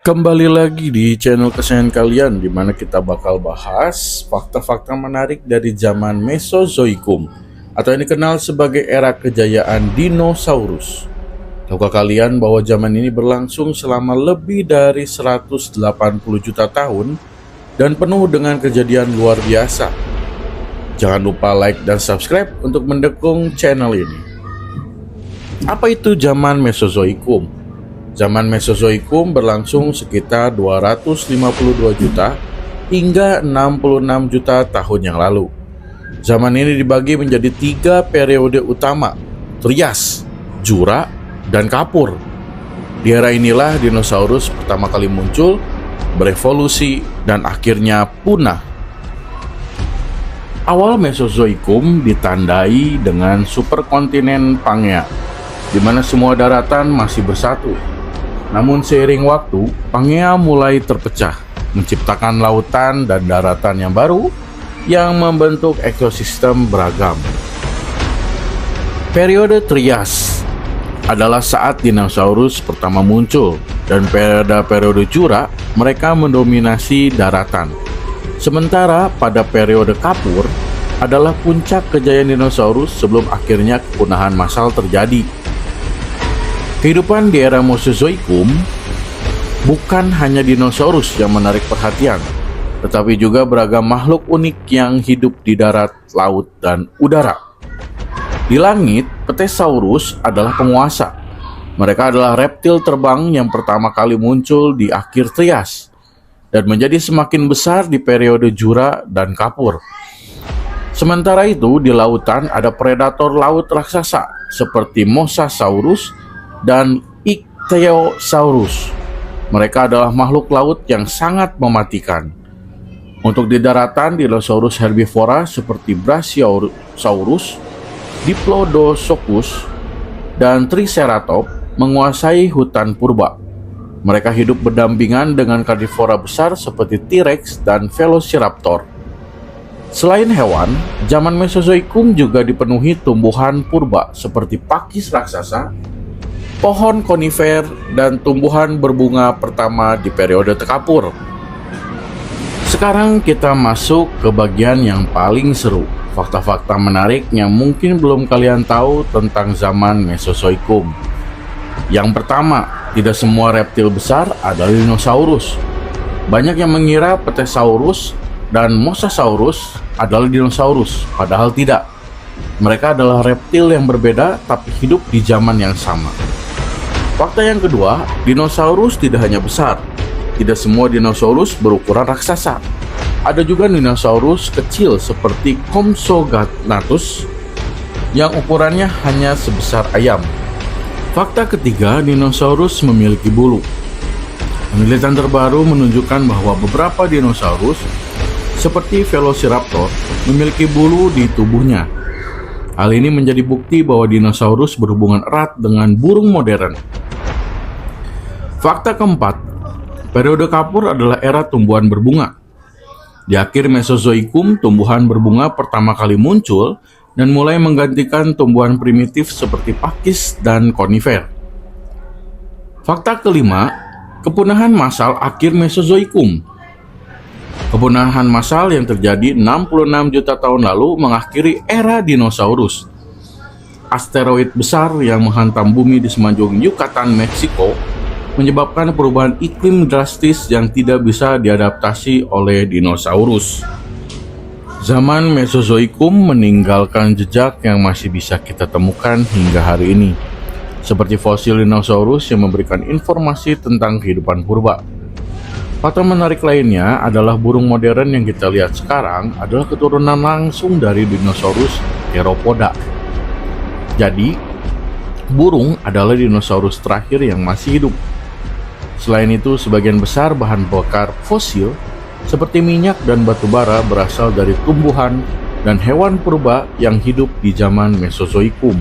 Kembali lagi di channel kesayangan kalian, di mana kita bakal bahas fakta-fakta menarik dari zaman Mesozoikum atau yang dikenal sebagai era kejayaan dinosaurus. Tahukah kalian bahwa zaman ini berlangsung selama lebih dari 180 juta tahun dan penuh dengan kejadian luar biasa? Jangan lupa like dan subscribe untuk mendukung channel ini. Apa itu zaman Mesozoikum? Zaman Mesozoikum berlangsung sekitar 252 juta hingga 66 juta tahun yang lalu. Zaman ini dibagi menjadi 3 periode utama: Trias, Jura, dan Kapur. Di era inilah dinosaurus pertama kali muncul, berevolusi, dan akhirnya punah. Awal Mesozoikum ditandai dengan superkontinen Pangea, di mana semua daratan masih bersatu. Namun seiring waktu, Pangea mulai terpecah, menciptakan lautan dan daratan yang baru yang membentuk ekosistem beragam. Periode Trias adalah saat dinosaurus pertama muncul, dan pada periode Jura mereka mendominasi daratan. Sementara pada periode Kapur adalah puncak kejayaan dinosaurus sebelum akhirnya kepunahan massal terjadi. Kehidupan di era Mesozoikum bukan hanya dinosaurus yang menarik perhatian, tetapi juga beragam makhluk unik yang hidup di darat, laut, dan udara. Di langit, Pterosaurus adalah penguasa. Mereka adalah reptil terbang yang pertama kali muncul di akhir Trias dan menjadi semakin besar di periode Jura dan Kapur. Sementara itu, di lautan ada predator laut raksasa seperti Mosasaurus dan Ichthyosaurus. Mereka adalah makhluk laut yang sangat mematikan. Untuk di daratan, dinosaurus herbivora seperti Brachiosaurus, Diplodocus, dan Triceratops menguasai hutan purba. Mereka hidup berdampingan dengan karnivora besar seperti T-Rex dan Velociraptor. Selain hewan, zaman Mesozoikum juga dipenuhi tumbuhan purba seperti pakis raksasa, pohon konifer, dan tumbuhan berbunga pertama di periode Kapur. Sekarang kita masuk ke bagian yang paling seru, fakta-fakta menarik yang mungkin belum kalian tahu tentang zaman Mesozoikum. Yang pertama, tidak semua reptil besar adalah dinosaurus. Banyak yang mengira Pterosaurus dan Mosasaurus adalah dinosaurus, padahal tidak. Mereka adalah reptil yang berbeda tapi hidup di zaman yang sama. Fakta yang kedua, dinosaurus tidak hanya besar. Tidak semua dinosaurus berukuran raksasa. Ada juga dinosaurus kecil seperti Compsognathus yang ukurannya hanya sebesar ayam. Fakta ketiga, dinosaurus memiliki bulu. Penelitian terbaru menunjukkan bahwa beberapa dinosaurus seperti Velociraptor memiliki bulu di tubuhnya. Hal ini menjadi bukti bahwa dinosaurus berhubungan erat dengan burung modern. Fakta keempat, periode Kapur adalah era tumbuhan berbunga. Di akhir Mesozoikum, tumbuhan berbunga pertama kali muncul dan mulai menggantikan tumbuhan primitif seperti pakis dan konifer. Fakta kelima, kepunahan massal akhir Mesozoikum. Kepunahan massal yang terjadi 66 juta tahun lalu mengakhiri era dinosaurus. Asteroid besar yang menghantam bumi di semenanjung Yucatan, Meksiko, menyebabkan perubahan iklim drastis yang tidak bisa diadaptasi oleh dinosaurus. Zaman Mesozoikum meninggalkan jejak yang masih bisa kita temukan hingga hari ini, seperti fosil dinosaurus yang memberikan informasi tentang kehidupan purba. Fakta menarik lainnya adalah burung modern yang kita lihat sekarang adalah keturunan langsung dari dinosaurus Theropoda. Jadi, burung adalah dinosaurus terakhir yang masih hidup. Selain itu, sebagian besar bahan bakar fosil seperti minyak dan batu bara berasal dari tumbuhan dan hewan purba yang hidup di zaman Mesozoikum.